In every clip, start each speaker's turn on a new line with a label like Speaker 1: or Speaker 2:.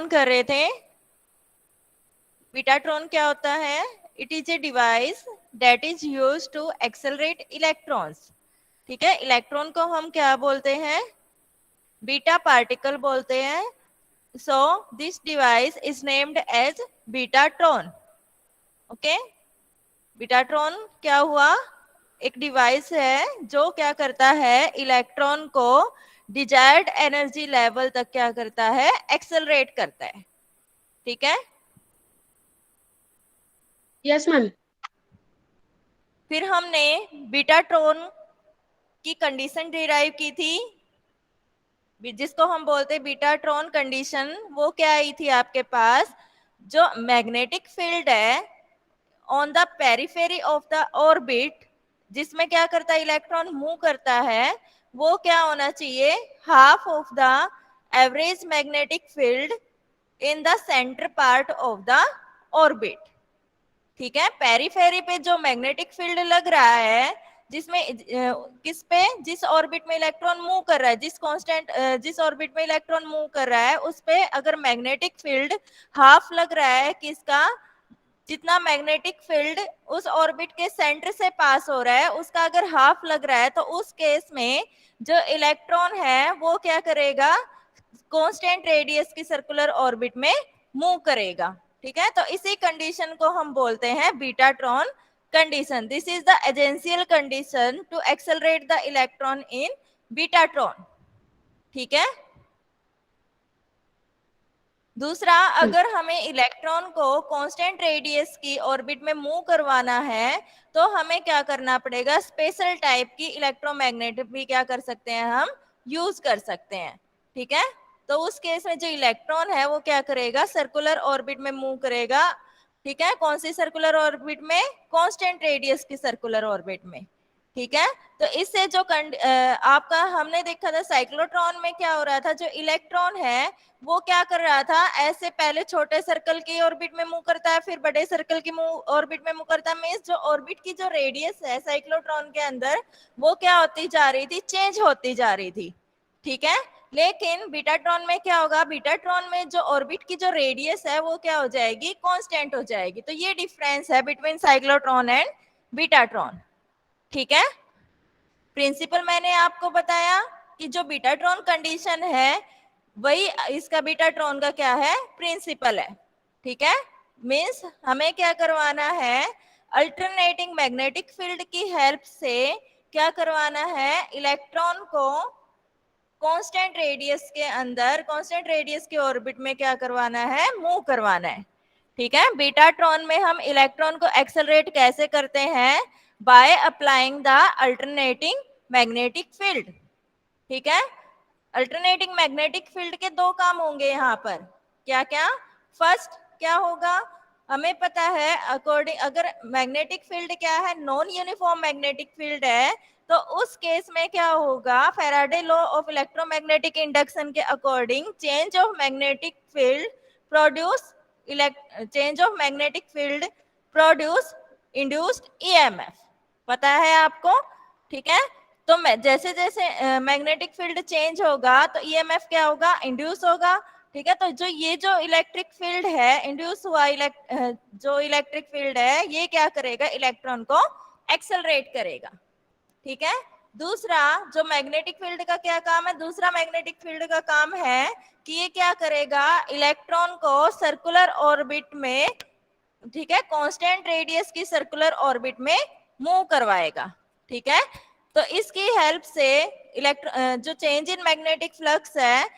Speaker 1: Betatron कर रहे थे। बीटाट्रॉन क्या होता है? It is a device that is used to accelerate electrons. ठीक है, इलेक्ट्रॉन को हम क्या बोलते हैं? बीटा पार्टिकल बोलते हैं। So this device is named as betatron. Okay, betatron क्या हुआ? एक डिवाइस है जो क्या करता है? इलेक्ट्रॉन को डिजायर्ड एनर्जी लेवल तक क्या करता है? एक्सेलरेट करता है। ठीक है,
Speaker 2: यस मैम।
Speaker 1: फिर हमने बीटाट्रॉन की कंडीशन डिराइव की थी, जिसको हम बोलते हैं बीटाट्रॉन कंडीशन। वो क्या आई थी आपके पास? जो मैग्नेटिक फील्ड है on the periphery of the orbit, जिसमें क्या करता है? इलेक्ट्रॉन मूव करता है, वो क्या होना चाहिए? Half of the average magnetic field in the centre part of the orbit. ठीक है, पेरिफेरी पे जो मैग्नेटिक फील्ड लग रहा है, जिसमें किस पे? जिस ऑर्बिट में इलेक्ट्रॉन मूव कर रहा है, जिस ऑर्बिट में इलेक्ट्रॉन मूव कर रहा है, उस पे अगर मैग्नेटिक फील्ड हाफ लग रहा है, किसका? जितना मैग्नेटिक फील्ड उस ऑर्बिट के सेंटर से पास हो रहा है, उसका अगर हाफ लग रहा है, तो उस केस में जो इलेक्ट्रॉन है वो क्या करेगा? कांस्टेंट रेडियस की सर्कुलर ऑर्बिट में मूव करेगा। ठीक है, तो इसी कंडीशन को हम बोलते हैं betatron condition. This is the essential condition to accelerate the electron in betatron. ठीक है, दूसरा, अगर हमें इलेक्ट्रॉन को कांस्टेंट रेडियस की ऑर्बिट में मूव करवाना है, तो हमें क्या करना पड़ेगा? स्पेशल टाइप की इलेक्ट्रोमैग्नेट भी क्या कर सकते हैं? हम यूज कर सकते हैं। ठीक है, तो उस केस में जो इलेक्ट्रॉन है वो क्या करेगा? सर्कुलर ऑर्बिट में मूव करेगा। ठीक है, कौन सी सर्कुलर ऑर्बिट में? कांस्टेंट रेडियस की सर्कुलर ऑर्बिट में। ठीक है, तो इससे जो आपका हमने देखा था साइक्लोट्रॉन में क्या हो रहा था? जो इलेक्ट्रॉन है वो क्या कर रहा था? ऐसे पहले छोटे सर्कल की ऑर्बिट में मूव करता है, फिर बड़े सर्कल की ऑर्बिट में मूव करता है। मींस जो ऑर्बिट की जो रेडियस है साइक्लोट्रॉन के अंदर, वो क्या होती जा रही थी? चेंज होती जा रही थी। ठीक है, लेकिन बीटाट्रॉन में क्या होगा? बीटाट्रॉन में जो ऑर्बिट की जो रेडियस है वो क्या हो जाएगी? कांस्टेंट हो जाएगी। तो ये डिफरेंस है बिटवीन साइक्लोट्रॉन एंड बीटाट्रॉन। ठीक है, प्रिंसिपल मैंने आपको बताया कि जो बीटाट्रॉन कंडीशन है वही इसका बीटाट्रॉन का क्या है? प्रिंसिपल है। ठीक है, मींस हमें क्या करवाना है? अल्टरनेटिंग मैग्नेटिक फील्ड की हेल्प से क्या करवाना है? इलेक्ट्रॉन को कांस्टेंट रेडियस के अंदर, कांस्टेंट रेडियस के ऑर्बिट में क्या करवाना है? मूव करवाना है। ठीक है, बीटाट्रॉन में हम इलेक्ट्रॉन को एक्सेलरेट कैसे करते हैं? By applying the alternating magnetic field. ठीक है, अल्टरनेटिंग मैग्नेटिक फील्ड के दो काम होंगे यहाँ पर। क्या क्या? फर्स्ट क्या होगा? हमें पता है अकॉर्डिंग, अगर मैग्नेटिक फील्ड क्या है? नॉन यूनिफॉर्म मैग्नेटिक फील्ड है, तो उस केस में क्या होगा? Faraday law of electromagnetic induction के according change of magnetic field produce change of magnetic field produce induced EMF. पता है आपको? ठीक है, तो जैसे जैसे मैग्नेटिक फील्ड चेंज होगा तो ईएमएफ क्या होगा? इंड्यूस होगा। ठीक है, तो जो इलेक्ट्रिक फील्ड है इंड्यूस हुआ, जो इलेक्ट्रिक फील्ड है ये क्या करेगा? इलेक्ट्रॉन को एक्सेलरेट करेगा। ठीक है, दूसरा जो मैग्नेटिक फील्ड का क्या काम है? दूसरा मैग्नेटिक फील्ड का काम है कि ये क्या करेगा? इलेक्ट्रॉन को सर्कुलर ऑर्बिट में, ठीक है, कांस्टेंट रेडियस की सर्कुलर ऑर्बिट में मूव करवाएगा। ठीक है, तो इसकी हेल्प से जो चेंज इन मैग्नेटिक फ्लक्स है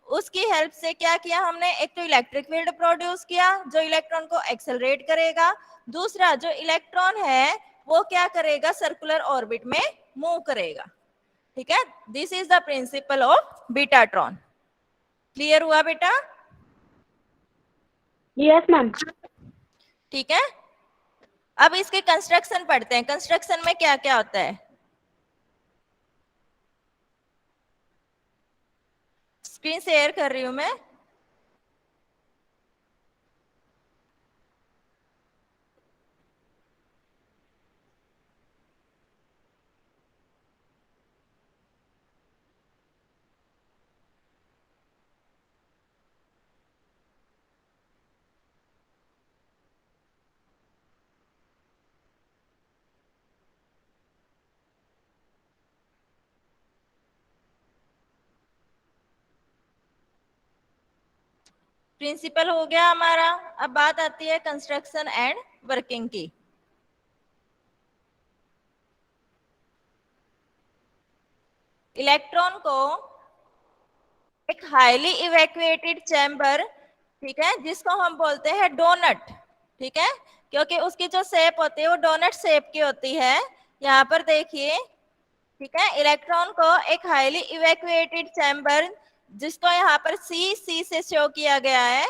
Speaker 1: उसकी हेल्प से क्या किया हमने? एक तो इलेक्ट्रिक फील्ड प्रोड्यूस किया जो इलेक्ट्रॉन को एक्सेलरेट करेगा। दूसरा, जो इलेक्ट्रॉन है वो क्या करेगा? सर्कुलर ऑर्बिट में मूव करेगा। ठीक है, this is the principle of betatron. Clear हुआ बेटा?
Speaker 2: Yes ma'am.
Speaker 1: ठीक है, अब इसके कंस्ट्रक्शन पढ़ते हैं। कंस्ट्रक्शन में क्या क्या होता है? स्क्रीन शेयर कर रही हूं मैं। प्रिंसिपल हो गया हमारा। अब बात आती है कंस्ट्रक्शन एंड वर्किंग की। इलेक्ट्रॉन को एक हाईली इवैक्यूएटेड चैम्बर, ठीक है, जिसको हम बोलते हैं डोनट, ठीक है, क्योंकि उसकी जो शेप होती है वो डोनट शेप की होती है। यहाँ पर देखिए, ठीक है, इलेक्ट्रॉन को एक हाईली इवैक्यूएटेड चैम्बर, जिसको यहाँ पर सी से शो किया गया है,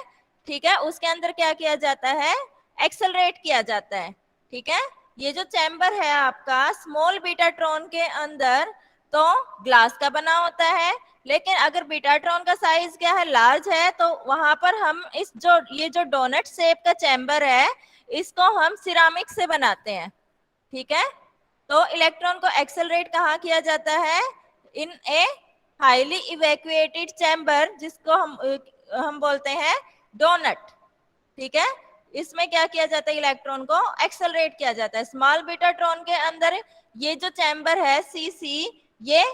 Speaker 1: ठीक है, उसके अंदर क्या किया जाता है, एक्सेलरेट किया जाता है, ठीक है। ये जो चैम्बर है आपका स्मॉल बीटाट्रॉन के अंदर तो ग्लास का बना होता है, लेकिन अगर बीटाट्रॉन का साइज क्या है, लार्ज है, तो वहां पर हम ये जो डोनट शेप का चैम्बर है, इसको हम सिरामिक से बनाते हैं, ठीक है। तो इलेक्ट्रॉन को एक्सेलरेट कहाँ किया जाता है, इन ए हाईली इवैक्यूएटेड चैम्बर, जिसको हम बोलते हैं डोनट, ठीक है। इसमें क्या किया जाता है, इलेक्ट्रॉन को एक्सेलरेट किया जाता है। स्मॉल बीटाट्रॉन के अंदर ये जो चैम्बर है सी, ये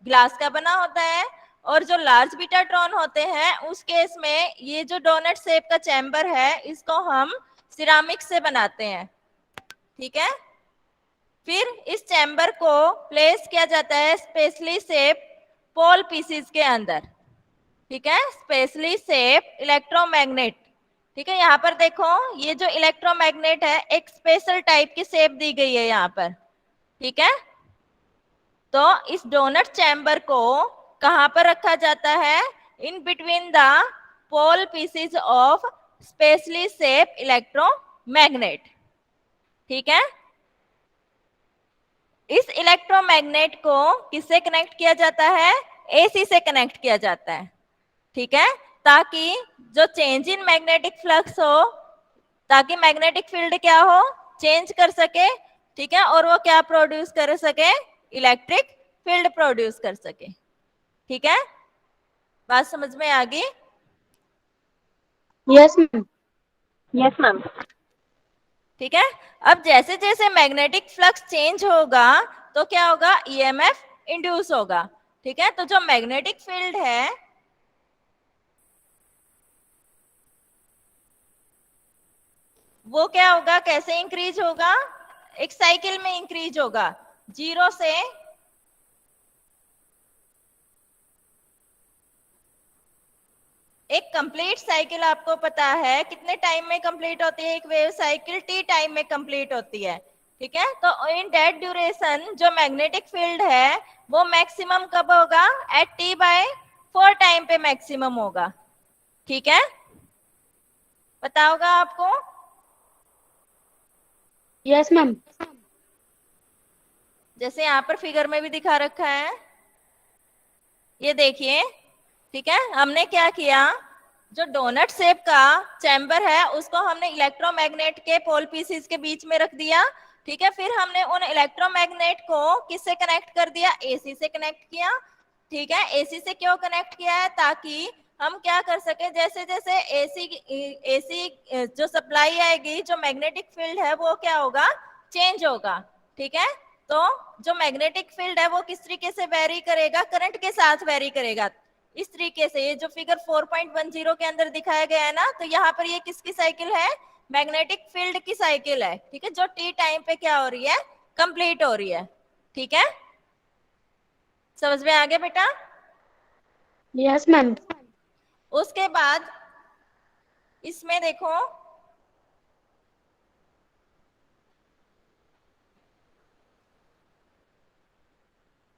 Speaker 1: ग्लास का बना होता है, और जो लार्ज बीटाट्रॉन होते हैं उस केस में ये जो डोनट शेप का चैम्बर है, इसको हम सिरामिक से बनाते हैं, ठीक है। फिर इस चैम्बर को प्लेस किया जाता है स्पेशली शेप पोल पीसीज के अंदर, ठीक है, स्पेशली शेप इलेक्ट्रोमैग्नेट, ठीक है। यहाँ पर देखो, ये जो इलेक्ट्रोमैग्नेट है एक स्पेशल टाइप की शेप दी गई है यहाँ पर, ठीक है। तो इस डोनट चैम्बर को कहां पर रखा जाता है, in between the pole pieces of specially shape electromagnet, ठीक है। इस इलेक्ट्रोमैग्नेट को किससे कनेक्ट किया जाता है, एसी से कनेक्ट किया जाता है, ठीक है, ताकि जो चेंज इन मैग्नेटिक फ्लक्स हो, ताकि मैग्नेटिक फील्ड क्या हो, चेंज कर सके, ठीक है, और वो क्या प्रोड्यूस कर सके, इलेक्ट्रिक फील्ड प्रोड्यूस कर सके, ठीक है। बात समझ में आ गई?
Speaker 2: Yes ma'am. Yes ma'am.
Speaker 1: ठीक है। अब जैसे जैसे मैग्नेटिक फ्लक्स चेंज होगा तो क्या होगा, ईएमएफ इंड्यूस होगा, ठीक है। तो जो मैग्नेटिक फील्ड है वो क्या होगा, कैसे इंक्रीज होगा, एक साइकिल में इंक्रीज होगा, 0 से एक कंप्लीट साइकिल, आपको पता है कितने टाइम में कंप्लीट होती है एक वेव साइकिल, टी टाइम में कंप्लीट होती है, ठीक है। तो इन दैट ड्यूरेशन जो मैग्नेटिक फील्ड है वो मैक्सिमम कब होगा, एट t/4 टाइम पे मैक्सिमम होगा, ठीक है। पता होगा आपको?
Speaker 2: Yes ma'am.
Speaker 1: जैसे यहाँ पर फिगर में भी दिखा रखा है, ये देखिए, ठीक है। हमने क्या किया, जो डोनट शेप का चैम्बर है उसको हमने इलेक्ट्रोमैग्नेट के पोल पीसेस के बीच में रख दिया, ठीक है। फिर हमने उन इलेक्ट्रोमैग्नेट को किससे कनेक्ट कर दिया, एसी से कनेक्ट किया, ठीक है। एसी से क्यों कनेक्ट किया है, ताकि हम क्या कर सके, जैसे जैसे एसी जो सप्लाई आएगी, जो मैग्नेटिक फील्ड है वो क्या होगा, चेंज होगा, ठीक है। तो जो मैग्नेटिक फील्ड है वो किस तरीके से वेरी करेगा, करंट के साथ वेरी करेगा, इस तरीके से। ये जो फिगर 4.10 के अंदर दिखाया गया है ना, तो यहाँ पर ये किसकी साइकिल है, मैग्नेटिक फील्ड की साइकिल है, ठीक है, जो टी टाइम पे क्या हो रही है, कंप्लीट हो रही है, ठीक है। समझ में आ गया बेटा?
Speaker 2: Yes ma'am.
Speaker 1: उसके बाद इसमें देखो,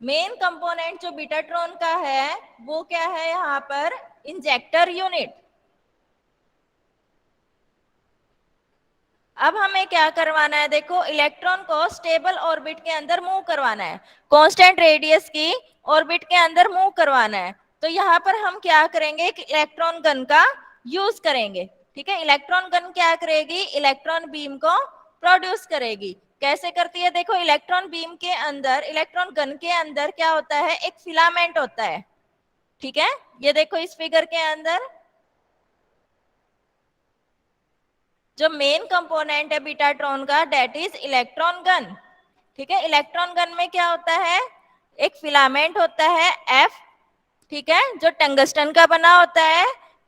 Speaker 1: मेन कंपोनेंट जो बीटाट्रॉन का है वो क्या है, यहाँ पर इंजेक्टर यूनिट। अब हमें क्या करवाना है, देखो, इलेक्ट्रॉन को स्टेबल ऑर्बिट के अंदर मूव करवाना है, कांस्टेंट रेडियस की ऑर्बिट के अंदर मूव करवाना है। तो यहाँ पर हम क्या करेंगे, एक इलेक्ट्रॉन गन का यूज करेंगे, ठीक है। इलेक्ट्रॉन गन क्या करेगी, इलेक्ट्रॉन बीम को प्रोड्यूस करेगी। कैसे करती है, देखो, इलेक्ट्रॉन बीम के अंदर, इलेक्ट्रॉन गन के अंदर क्या होता है, एक फिलामेंट होता है, ठीक है। ये देखो इस फिगर के अंदर जो मेन कंपोनेंट है बीटाट्रॉन का, डेट इज इलेक्ट्रॉन गन, ठीक है। इलेक्ट्रॉन गन में क्या होता है, एक फिलामेंट होता है एफ, ठीक है, जो टंगस्टन का बना होता है,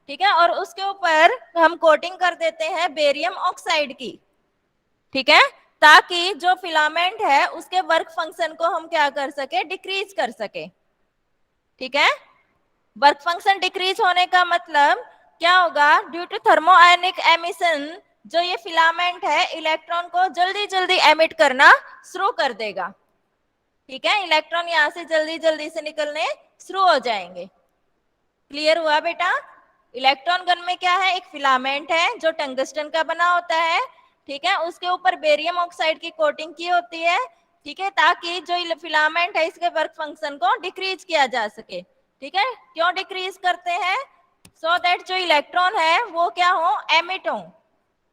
Speaker 1: ठीक है, और उसके ऊपर हम कोटिंग कर देते हैं बेरियम ऑक्साइड की, ठीक है, ताकि जो फिलामेंट है उसके वर्क फंक्शन को हम क्या कर सके, डिक्रीज कर सके। ठीक है, वर्क फंक्शन डिक्रीज होने का मतलब क्या होगा, ड्यू टू थर्मोआयनिक एमिशन जो ये फिलामेंट है इलेक्ट्रॉन को जल्दी जल्दी एमिट करना शुरू कर देगा। ठीक है, इलेक्ट्रॉन यहां से जल्दी जल्दी से निकलने शुरू हो जाएंगे। क्लियर हुआ बेटा? इलेक्ट्रॉन गन में क्या है, एक फिलामेंट है जो टंगस्टन का बना होता है, ठीक है, उसके ऊपर बेरियम ऑक्साइड की कोटिंग की होती है, ठीक है, ताकि जो फिलामेंट है इसके वर्क फंक्शन को डिक्रीज किया जा सके। ठीक है, क्यों डिक्रीज करते हैं, सो दैट जो इलेक्ट्रॉन है वो क्या हो, एमिट हो,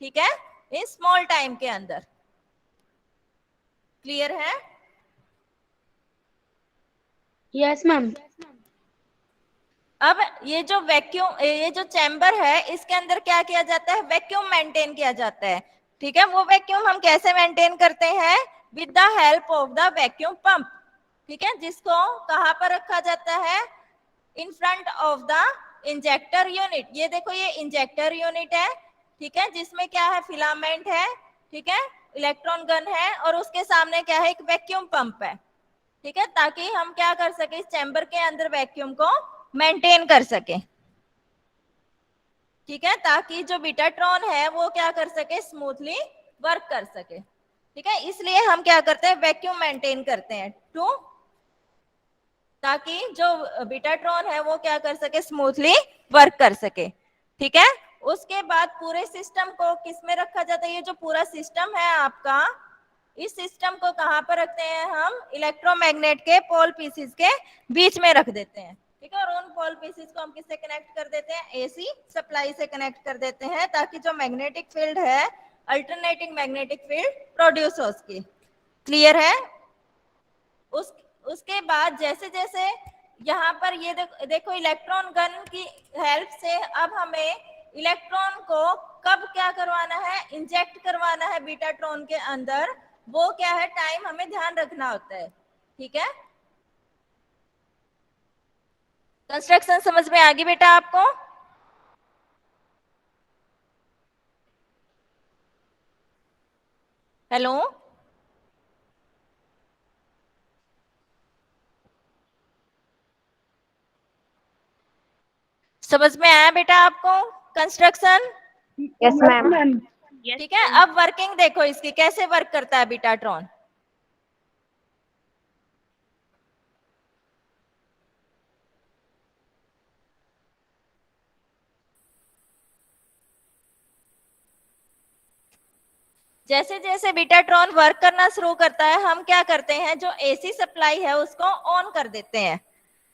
Speaker 1: ठीक है, इन स्मॉल टाइम के अंदर। क्लियर है?
Speaker 2: Yes, ma'am.
Speaker 1: अब ये जो वैक्यूम, ये जो चैम्बर है इसके अंदर क्या किया जाता है, वैक्यूम मेंटेन किया जाता है। ठीक है, वो वैक्यूम हम कैसे मेंटेन करते हैं, with the help of the vacuum pump. ठीक है, जिसको कहां पर रखा जाता है, in front of the injector unit. ये देखो ये इंजेक्टर यूनिट है, ठीक है, जिसमें क्या है, फिलामेंट है, ठीक है, इलेक्ट्रॉन गन है, और उसके सामने क्या है, एक वैक्यूम पंप है। ठीक है, ताकि हम क्या कर सके, इस चैम्बर के अंदर वैक्यूम को मेंटेन कर सके। ठीक है, ताकि जो बीटाट्रॉन है वो क्या कर सके, स्मूथली वर्क कर सके। ठीक है, इसलिए हम क्या करते हैं, वैक्यूम मेंटेन करते हैं टू, ताकि जो बीटाट्रॉन है वो क्या कर सके, स्मूथली वर्क कर सके। ठीक है, उसके बाद पूरे सिस्टम को किस में रखा जाता है, ये जो पूरा सिस्टम है आपका, इस सिस्टम को कहां पर रखते हैं हम, इलेक्ट्रोमैग्नेट के पोल पीसेस के बीच में रख देते हैं। ठीक है, और उन पोल पीसेस को हम किससे कनेक्ट कर देते हैं, एसी सप्लाई से कनेक्ट कर देते हैं, ताकि जो मैग्नेटिक फील्ड है, अल्टरनेटिंग मैग्नेटिक फील्ड प्रोड्यूस हो उसकी। क्लियर है? उसके बाद जैसे जैसे यहाँ पर ये देखो इलेक्ट्रॉन गन की हेल्प से अब हमें इलेक्ट्रॉन को कब क्या करवाना है, इंजेक्ट करवाना है बीटाट्रॉन के अंदर, वो क्या है, टाइम हमें ध्यान रखना होता है। ठीक है, कंस्ट्रक्शन समझ में आ गई बेटा आपको? हेलो, समझ में आया बेटा आपको कंस्ट्रक्शन?
Speaker 2: Yes, ma'am.
Speaker 1: ठीक है, अब वर्किंग देखो इसकी कैसे वर्क करता है बीटाट्रॉन। जैसे जैसे बीटाट्रॉन वर्क करना शुरू करता है, हम क्या करते हैं, जो एसी सप्लाई है उसको ऑन कर देते हैं।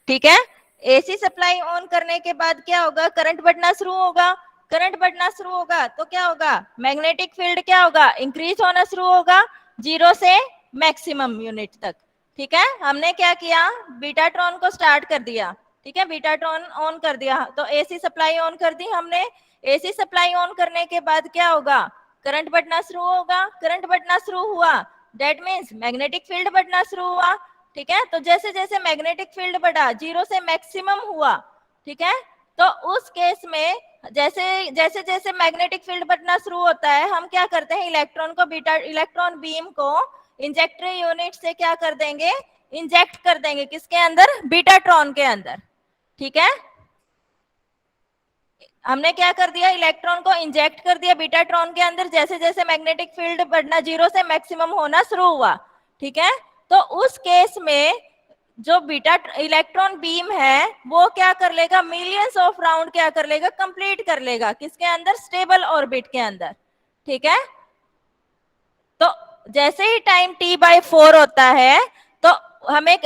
Speaker 1: ठीक है, एसी सप्लाई ऑन करने के बाद क्या होगा, करंट बढ़ना शुरू होगा। करंट बढ़ना शुरू होगा तो क्या होगा, मैग्नेटिक फील्ड क्या होगा, इंक्रीज होना शुरू होगा 0 से मैक्सिमम यूनिट तक। ठीक है, हमने क्या किया, बीटाट्रॉन को स्टार्ट कर दिया। ठीक है, बीटाट्रॉन ऑन कर दिया तो एसी सप्लाई ऑन कर दी हमने। एसी सप्लाई ऑन करने के बाद क्या होगा, करंट बढ़ना शुरू होगा। करंट बढ़ना शुरू हुआ, दैट मीन्स मैग्नेटिक फील्ड बढ़ना शुरू हुआ। ठीक है, तो जैसे जैसे मैग्नेटिक फील्ड बढ़ा, 0 से मैक्सिमम हुआ, ठीक है, तो उस केस में जैसे जैसे जैसे मैग्नेटिक फील्ड बढ़ना शुरू होता है, हम क्या करते हैं, इलेक्ट्रॉन को इलेक्ट्रॉन बीम को इंजेक्टर यूनिट से क्या कर देंगे, इंजेक्ट कर देंगे, किसके अंदर, बीटाट्रॉन के अंदर। ठीक है, हमने क्या कर दिया, इलेक्ट्रॉन को इंजेक्ट कर दिया बीटाट्रॉन के अंदर, जैसे जैसे मैग्नेटिक फील्ड बढ़ना 0 से मैक्सिमम होना शुरू हुआ। ठीक है, तो उस केस में जो बीटा इलेक्ट्रॉन बीम है वो क्या कर लेगा, मिलियंस ऑफ राउंड क्या कर लेगा, कंप्लीट कर लेगा, किसके अंदर, स्टेबल ऑर्बिट के अंदर। ठीक है, तो जैसे ही टाइम t/4 होता है तो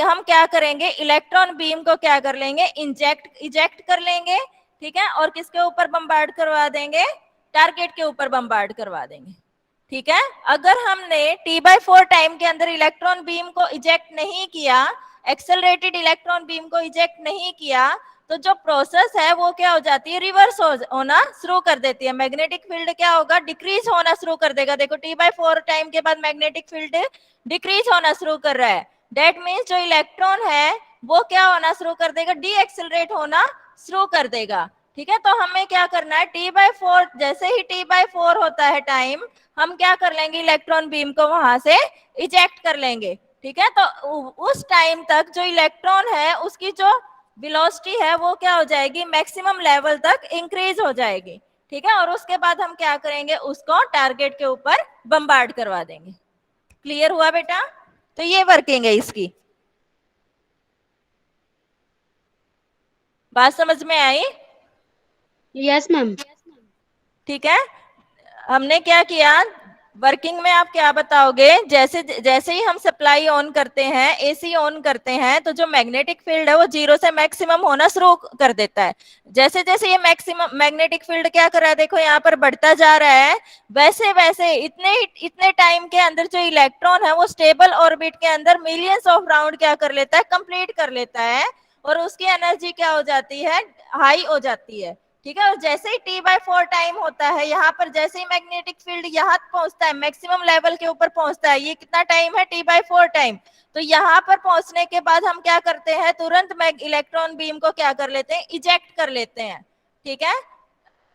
Speaker 1: हम क्या करेंगे, इलेक्ट्रॉन बीम को क्या कर लेंगे, इजेक्ट कर लेंगे। ठीक है, और किसके ऊपर बम्बार्ड करवा देंगे, टारगेट के ऊपर बम्बार्ड करवा देंगे। ठीक है, अगर हमने t/4 टाइम के अंदर इलेक्ट्रॉन बीम को इजेक्ट नहीं किया, एक्सेलरेटेड इलेक्ट्रॉन बीम को इजेक्ट नहीं किया, तो जो प्रोसेस है वो क्या हो जाती है, रिवर्स होना शुरू कर देती है। मैग्नेटिक फील्ड क्या होगा, डिक्रीज होना शुरू कर देगा। देखो t/4 टाइम के बाद मैग्नेटिक फील्ड डिक्रीज होना शुरू कर रहा है, दैट मीन्स जो इलेक्ट्रॉन है वो क्या होना शुरू कर देगा, डी एक्सेलरेट होना शुरू कर देगा। ठीक है, तो हमें क्या करना है, t/4, जैसे ही t/4 होता है टाइम, हम क्या कर लेंगे, इलेक्ट्रॉन बीम को वहां से इजेक्ट कर लेंगे। ठीक है, तो उस टाइम तक जो इलेक्ट्रॉन है उसकी जो वेलोसिटी है वो क्या हो जाएगी, मैक्सिमम लेवल तक इंक्रीज हो जाएगी। ठीक है, और उसके बाद हम क्या करेंगे, उसको टारगेट के ऊपर बम्बार्ड करवा देंगे। क्लियर हुआ बेटा? तो ये वर्किंग है इसकी, बात समझ में आई?
Speaker 2: Yes ma'am.
Speaker 1: ठीक है, हमने क्या किया, वर्किंग में आप क्या बताओगे, जैसे जैसे ही हम सप्लाई ऑन करते हैं, एसी ऑन करते हैं, तो जो मैग्नेटिक फील्ड है वो 0 से मैक्सिमम होना शुरू कर देता है। जैसे जैसे ये मैक्सिमम मैग्नेटिक फील्ड क्या कर रहा है, देखो यहाँ पर बढ़ता जा रहा है, वैसे वैसे इतने टाइम के अंदर जो इलेक्ट्रॉन है वो स्टेबल ऑर्बिट के अंदर मिलियंस ऑफ राउंड क्या कर लेता है, कंप्लीट कर लेता है, और उसकी एनर्जी क्या हो जाती है, हाई हो जाती है। ठीक है, और जैसे ही t/4 टाइम होता है, यहाँ पर जैसे ही मैग्नेटिक फील्ड यहाँ पहुंचता है, मैक्सिमम लेवल के ऊपर पहुंचता है, ये कितना टाइम है, t/4 टाइम। तो यहाँ पर पहुंचने के बाद हम क्या करते हैं, तुरंत इलेक्ट्रॉन बीम को क्या कर लेते हैं, इजेक्ट कर लेते हैं। ठीक है,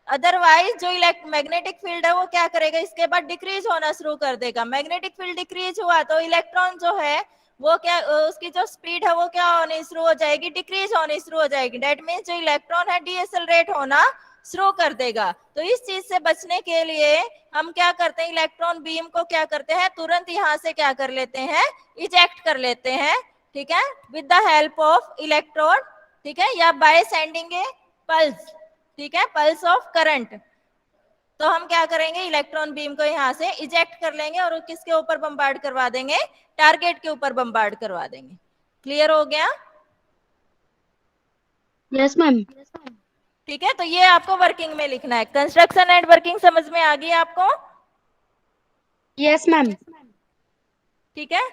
Speaker 1: अदरवाइज जो मैग्नेटिक फील्ड है वो क्या करेगा, इसके बाद डिक्रीज होना शुरू कर देगा। मैग्नेटिक फील्ड डिक्रीज हुआ तो इलेक्ट्रॉन जो है वो क्या, उसकी जो स्पीड है वो क्या होनी शुरू हो जाएगी, डिक्रीज होनी शुरू हो जाएगी। डेट मीन्स जो इलेक्ट्रॉन है डीएसेलरेट होना शुरू कर देगा। तो इस चीज से बचने के लिए हम क्या करते हैं, इलेक्ट्रॉन बीम को क्या करते हैं, तुरंत यहाँ से क्या कर लेते हैं, इजेक्ट कर लेते हैं। ठीक है, with the help of electrode, ठीक है, या बाय सेंडिंग ए पल्स, ठीक है, पल्स ऑफ करंट। तो हम क्या करेंगे, इलेक्ट्रॉन बीम को यहाँ से इजेक्ट कर लेंगे और किसके ऊपर बम्बार्ड करवा देंगे, टारगेट के ऊपर बम्बार्ड करवा देंगे। क्लियर हो गया?
Speaker 2: Yes ma'am.
Speaker 1: ठीक है, तो ये आपको वर्किंग में लिखना है। कंस्ट्रक्शन एंड वर्किंग समझ में आ गई आपको?
Speaker 2: Yes ma'am.
Speaker 1: ठीक है,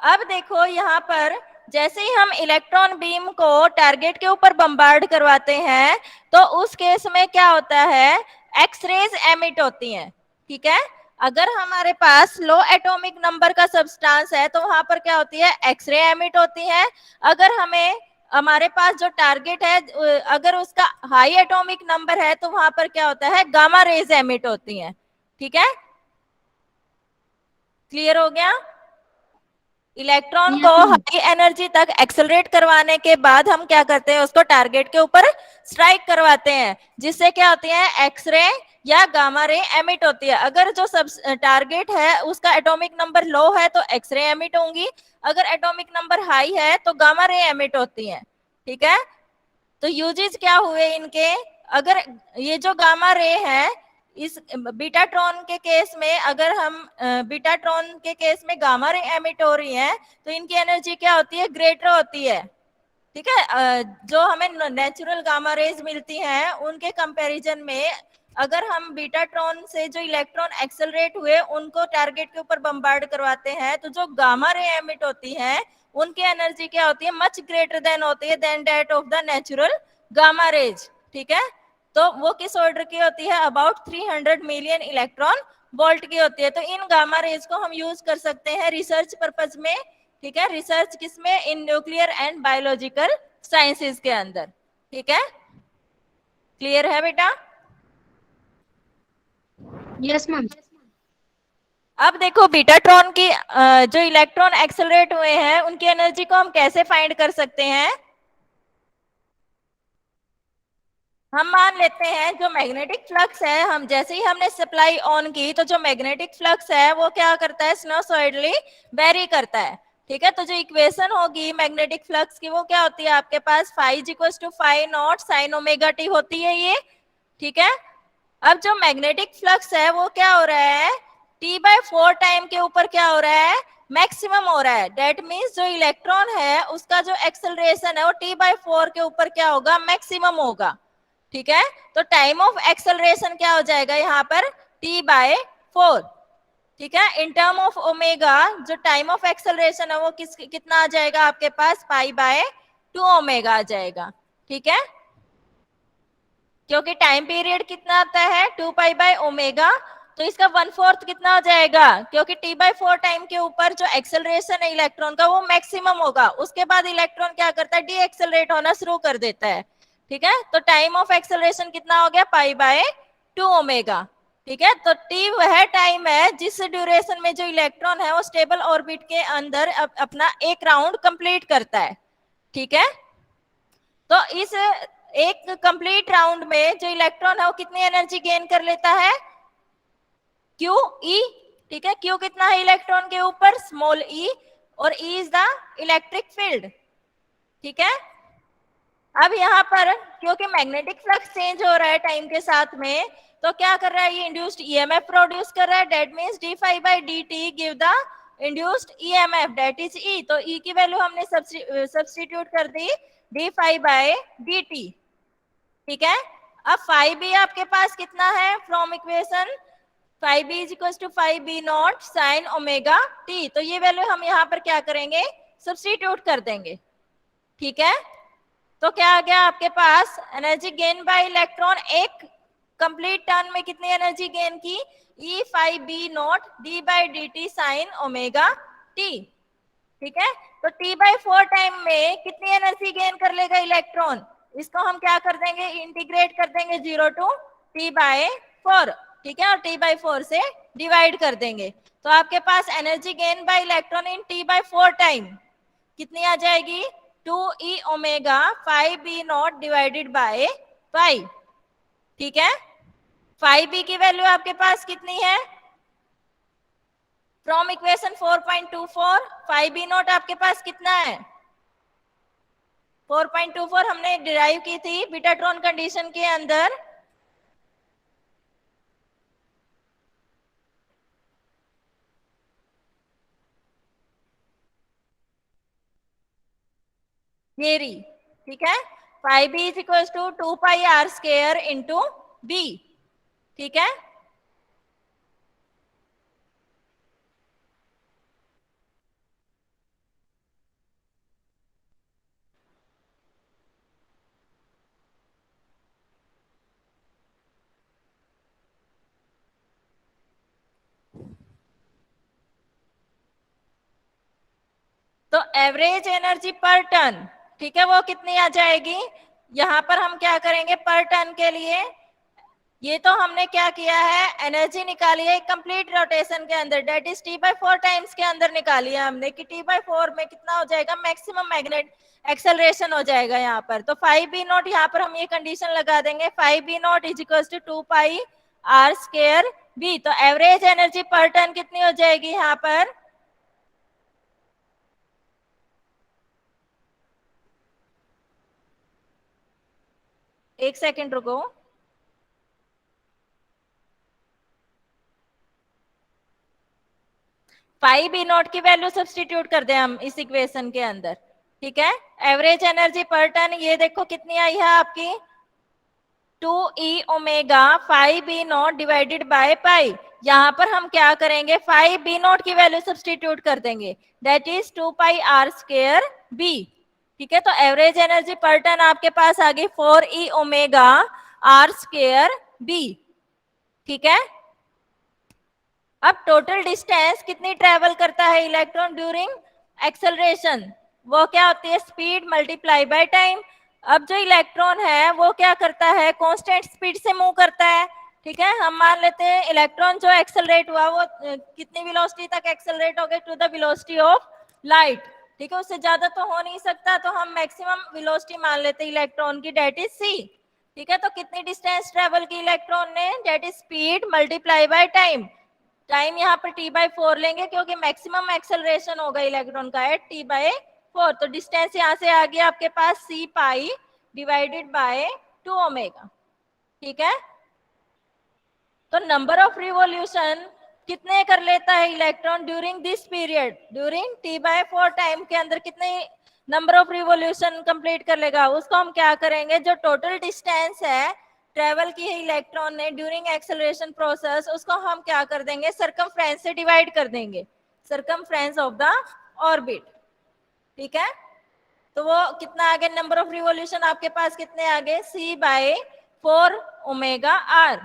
Speaker 1: अब देखो यहाँ पर जैसे ही हम इलेक्ट्रॉन बीम को टारगेट के ऊपर बम्बार्ड करवाते हैं, तो उस केस में क्या होता है, एक्सरेज एमिट होती हैं। ठीक है, अगर हमारे पास लो एटॉमिक नंबर का सब्सटेंस है तो वहां पर क्या होती है, एक्सरे एमिट होती है। अगर हमें हमारे पास जो टारगेट है अगर उसका हाई एटॉमिक नंबर है तो वहां पर क्या होता है, गामा रेज एमिट होती हैं। ठीक है, क्लियर हो गया? इलेक्ट्रॉन को हाई एनर्जी तक एक्सेलरेट करवाने के बाद हम क्या करते हैं, उसको टारगेट के ऊपर स्ट्राइक करवाते हैं, जिससे क्या होती है, एक्सरे या गामा रे एमिट होती है। अगर जो सब टारगेट है उसका एटॉमिक नंबर लो है तो एक्सरे एमिट होंगी, अगर एटॉमिक नंबर हाई है तो गामा रे एमिट होती है। ठीक है, तो यूजेस क्या हुए इनके, अगर ये जो गामा रे है, इस बीटाट्रॉन के केस में, अगर हम बीटाट्रॉन के केस में गामा रे एमिट हो रही है तो इनकी एनर्जी क्या होती है, ग्रेटर होती है। ठीक है, जो हमें नेचुरल गामा रेज मिलती हैं उनके कंपैरिजन में, अगर हम बीटाट्रॉन से जो इलेक्ट्रॉन एक्सेलरेट हुए उनको टारगेट के ऊपर बम्बार्ड करवाते हैं, तो जो गामा रे एमिट होती है उनकी एनर्जी क्या होती है, मच ग्रेटर देन होती है than that of the natural gamma rays. ठीक है, तो वो किस ऑर्डर की होती है, अबाउट 300 मिलियन इलेक्ट्रॉन वोल्ट की होती है। तो इन गामा रेज को हम यूज कर सकते हैं रिसर्च पर्पज में। ठीक है, रिसर्च किसमें, in nuclear and biological sciences के अंदर। ठीक है, क्लियर है बेटा?
Speaker 2: Yes ma'am.
Speaker 1: अब देखो बीटाट्रॉन की जो इलेक्ट्रॉन एक्सेलरेट हुए हैं उनकी एनर्जी को हम कैसे फाइंड कर सकते हैं। हम मान लेते हैं जो मैग्नेटिक फ्लक्स है, हम जैसे ही हमने सप्लाई ऑन की तो जो मैग्नेटिक फ्लक्स है वो क्या करता है, सिनुसॉइडली वेरी करता है। ठीक है, तो जो इक्वेशन होगी मैग्नेटिक फ्लक्स की वो क्या होती है आपके पास, phi not sine omega T होती है ये। ठीक है, अब जो मैग्नेटिक फ्लक्स है वो क्या हो रहा है, t/4 टाइम के ऊपर क्या हो रहा है, मैक्सिमम हो रहा है। दैट मीन्स जो इलेक्ट्रॉन है उसका जो एक्सेलरेशन है वो t/4 के ऊपर क्या होगा, मैक्सिमम होगा। ठीक है, तो टाइम ऑफ एक्सेलरेशन क्या हो जाएगा यहाँ पर, t/4। ठीक है, इन टर्म ऑफ ओमेगा जो टाइम ऑफ एक्सेलरेशन है वो कितना आ जाएगा आपके पास, π/2 ओमेगा आ जाएगा। ठीक है, क्योंकि टाइम पीरियड कितना आता है, 2π/ओमेगा, तो इसका 1/4 कितना हो जाएगा, क्योंकि t/4 टाइम के ऊपर जो एक्सेलरेशन है इलेक्ट्रॉन का वो मैक्सिमम होगा, उसके बाद इलेक्ट्रॉन क्या करता है, डी एक्सेलरेट होना शुरू कर देता है। ठीक है, तो टाइम ऑफ एक्सेलरेशन कितना हो गया, पाई बाय 2 ओमेगा। ठीक है, तो टी वह टाइम है जिस ड्यूरेशन में जो इलेक्ट्रॉन है वो स्टेबल ऑर्बिट के अंदर अपना एक राउंड कंप्लीट करता है। ठीक है, तो इस एक कंप्लीट राउंड में जो इलेक्ट्रॉन है वो कितनी एनर्जी गेन कर लेता है, क्यू ई। ठीक है, क्यू कितना है इलेक्ट्रॉन के ऊपर, स्मॉल ई, और E is the electric field. ठीक है, अब यहाँ पर क्योंकि मैग्नेटिक फ्लक्स चेंज हो रहा है टाइम के साथ में, तो क्या कर रहा है, ये इंड्यूस्ड ईएमएफ प्रोड्यूस कर रहा है, that means d phi by d t give the induced EMF, that is E. तो ई की वैल्यू हमने सब्स्टिट्यूट कर दी d phi by d t. ठीक है, अब फाई बी आपके पास कितना है from equation, phi B is equal to phi B nought sine omega t. तो ये वैल्यू हम यहाँ पर क्या करेंगे, सब्स्टिट्यूट कर देंगे। ठीक है, तो क्या आ गया आपके पास, एनर्जी गेन बाय इलेक्ट्रॉन एक कंप्लीट टर्न में कितनी एनर्जी गेन की, E phi B nought d by d t sine omega t. ठीक है, तो टी बाई 4 टाइम में कितनी एनर्जी गेन कर लेगा इलेक्ट्रॉन, इसको हम क्या कर देंगे, इंटीग्रेट कर देंगे 0 टू टी बाई 4। ठीक है, और टी बाई 4 से डिवाइड कर देंगे, तो आपके पास energy gain by electron in T by 4 time कितनी आ जाएगी, 2e omega 5b naught divided by pi. ठीक है, 5b की वैल्यू आपके पास कितनी है, फ्रॉम इक्वेशन 4.24 5b नॉट आपके पास कितना है, 4.24 हमने डिराइव की थी बीटाट्रॉन कंडीशन के अंदर। ये रही। ठीक है, 5b is equal to 2 pi r square into b. ठीक है, तो एवरेज एनर्जी पर टन, ठीक है, वो कितनी आ जाएगी, यहां पर हम क्या करेंगे पर टन के लिए, ये तो हमने क्या किया है, एनर्जी निकाली है कंप्लीट रोटेशन के अंदर, that is t by 4 times के अंदर निकाली है हमने कि टी बाई 4 में कितना हो जाएगा, मैक्सिमम मैग्नेट एक्सेलरेशन हो जाएगा यहाँ पर। तो 5b नॉट यहाँ पर हम ये कंडीशन लगा देंगे, 5b not is equal to 2 pi r square b. तो एवरेज एनर्जी पर टन कितनी हो जाएगी यहाँ पर, एक सेकेंड रुको, 5b नॉट की वैल्यू सब्स्टिट्यूट कर दे हम इस इक्वेशन के अंदर। ठीक है, एवरेज एनर्जी पर टन ये देखो कितनी आई है आपकी, 2e omega 5b naught divided by पाई। यहां पर हम क्या करेंगे, 5b नॉट की वैल्यू सब्स्टिट्यूट कर देंगे, that is 2 pi r square b. ठीक है, तो एवरेज एनर्जी पर टन आपके पास आ गई 4e omega are square b. ठीक है, अब टोटल डिस्टेंस कितनी ट्रेवल करता है इलेक्ट्रॉन ड्यूरिंग एक्सेलरेशन, वो क्या होती है, स्पीड मल्टीप्लाई बाय टाइम। अब जो इलेक्ट्रॉन है वो क्या करता है, कांस्टेंट स्पीड से मूव करता है। ठीक है, हम मान लेते हैं इलेक्ट्रॉन जो एक्सेलरेट हुआ वो कितनी वेलोसिटी तक एक्सेलरेट हो गए, to the velocity of light. ठीक है, उससे ज्यादा तो हो नहीं सकता, तो हम मैक्सिमम वेलोसिटी मान लेते हैं इलेक्ट्रॉन की, डेट इज सी। ठीक है, तो कितनी डिस्टेंस ट्रेवल की इलेक्ट्रॉन ने, that is speed multiply by time. Time यहाँ पर t बाई 4 लेंगे क्योंकि मैक्सिमम एक्सेलरेशन होगा इलेक्ट्रॉन का एट t बाई 4। तो डिस्टेंस यहाँ से आ गया आपके पास c pi divided by 2 omega. ठीक है, तो नंबर ऑफ रिवॉल्यूशन कितने कर लेता है electron during this period, during t by 4 time के अंदर कितने नंबर ऑफ रिवॉल्यूशन कंप्लीट कर लेगा, उसको हम क्या करेंगे, जो टोटल डिस्टेंस है ट्रेवल की है इलेक्ट्रॉन ने ड्यूरिंग एक्सेलरेशन प्रोसेस, उसको हम क्या कर देंगे, सरकमफ्रेंस से डिवाइड कर देंगे, सरकमफ्रेंस ऑफ द ऑर्बिट। ठीक है, तो वो कितना आ गया, नंबर ऑफ रिवॉल्यूशन आपके पास कितने आ गए, c बाय 4 ओमेगा r।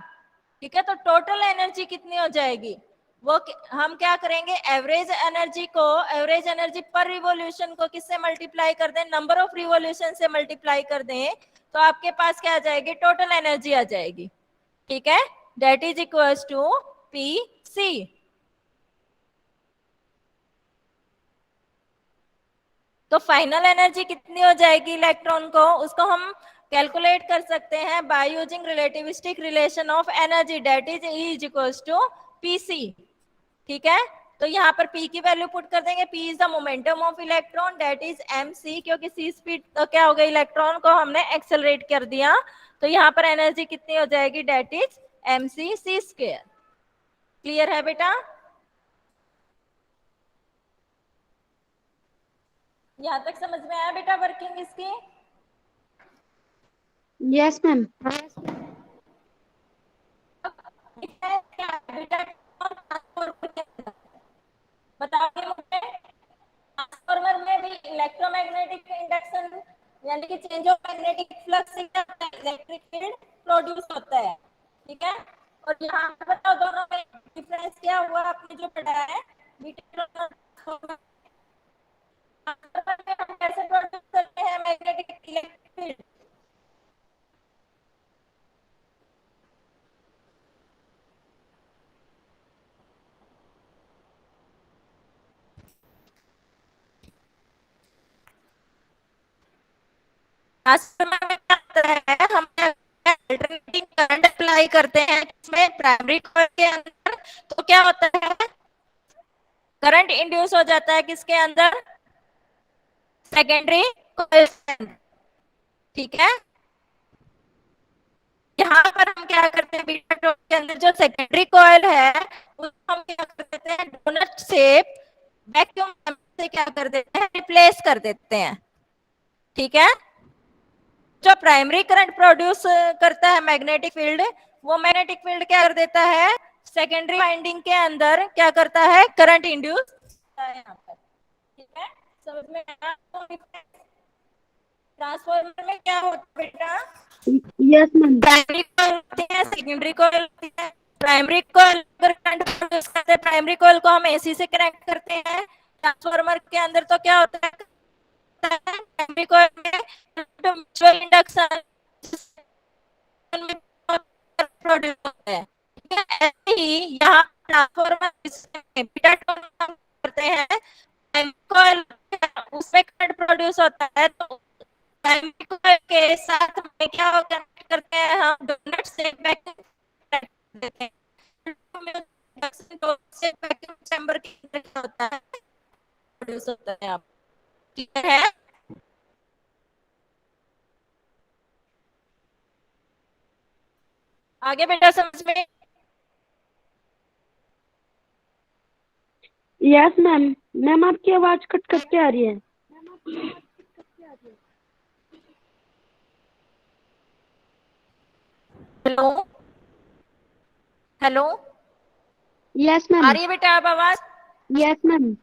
Speaker 1: ठीक है, तो टोटल एनर्जी कितनी हो जाएगी, वो हम क्या करेंगे, एवरेज एनर्जी को, एवरेज एनर्जी पर रिवॉल्यूशन को किससे मल्टीप्लाई कर दें, नंबर ऑफ रिवॉल्यूशन से मल्टीप्लाई कर दें, तो आपके पास क्या आ जाएगी, टोटल एनर्जी आ जाएगी, ठीक है, that is equals to p c. तो फाइनल एनर्जी कितनी हो जाएगी इलेक्ट्रॉन को, उसको हम कैलकुलेट कर सकते हैं by using relativistic relation of energy, that is E is equals to p c, ठीक है। तो यहाँ पर P की वैल्यू पुट कर देंगे, P is the momentum of electron, that is MC, क्योंकि C स्पीड तो क्या हो गई, इलेक्ट्रॉन को हमने एक्सेलरेट कर दिया, तो यहाँ पर एनर्जी कितनी हो जाएगी, that is MC c²। Clear है बेटा, यहाँ तक समझ में आया बेटा वर्किंग इसकी?
Speaker 2: Yes, ma'am.
Speaker 1: बताइए मुझे, ट्रांसफार्मर में भी इलेक्ट्रोमैग्नेटिक इंडक्शन यानी कि चेंज ऑफ मैग्नेटिक फ्लक्स से क्या होता है, इलेक्ट्रिक फील्ड प्रोड्यूस होता है, ठीक है। और यहाँ पे बताओ दोनों में डिफरेंस क्या हुआ, आपने जो पढ़ा है ट्रांसफार्मर में हम कैसे प्रोड्यूस करते हैं मैग्नेटिक इलेक्ट्रिक फील्ड, ट्रांसफार्मर में क्या होता है, हम अल्टरनेटिंग करंट अप्लाई करते हैं इसमें प्राइमरी कॉइल के अंदर, तो क्या होता है, करंट इंड्यूस हो जाता है किसके अंदर, सेकेंडरी कॉइल के अंदर, ठीक है। यहाँ पर हम क्या करते हैं, बीटा डॉट के अंदर जो सेकेंडरी कॉइल है उसको हम क्या कर देते हैं, डोनट शेप वैक्यूम से क्या कर देते हैं, रिप्लेस कर देते हैं, ठीक है। जो प्राइमरी करंट प्रोड्यूस करता है मैग्नेटिक फील्ड, वो मैग्नेटिक फील्ड क्या कर देता है, सेकेंडरी वाइंडिंग के अंदर क्या करता है, करंट इंड्यूस करता है यहाँ पर, ठीक है। समझ में आया? ट्रांसफार्मर में क्या होता है बेटा,
Speaker 2: Yes, ma'am.
Speaker 1: प्राइमरी कॉइल होती है, सेकेंडरी कॉइल होती है। प्राइमरी कॉइल अगर करंट प्रोड्यूस करते हैं, प्राइमरी कॉइल को हम एसी से कनेक्ट करते हैं, ट्रांसफार्मर के अंदर तो क्या होता है, प्राइमरी कॉइल में म्यूचुअल इंडक्शन प्रोड्यूस होता है, ठीक है। ऐसे ही यहाँ ट्रांसफार्मर बीटा टोन करते हैं, प्राइमरी कॉइल उसमें करंट प्रोड्यूस होता है, तो प्राइमरी कॉइल के साथ में क्या कनेक्ट करते हैं, हम डोनट से वैक्यूम देते हैं, से वैक्यूम चैम्बर के अंदर क्या होता है, प्रोड्यूस होता है। आप क्लियर है? आगे बेटा समझ में?
Speaker 2: Yes, ma'am. मैम आपकी आवाज कट कट के आ रही है।
Speaker 1: हेलो हेलो,
Speaker 2: Yes,
Speaker 1: आ
Speaker 2: ma'am.
Speaker 1: रही है बेटा आप आवाज?
Speaker 2: Yes, ma'am.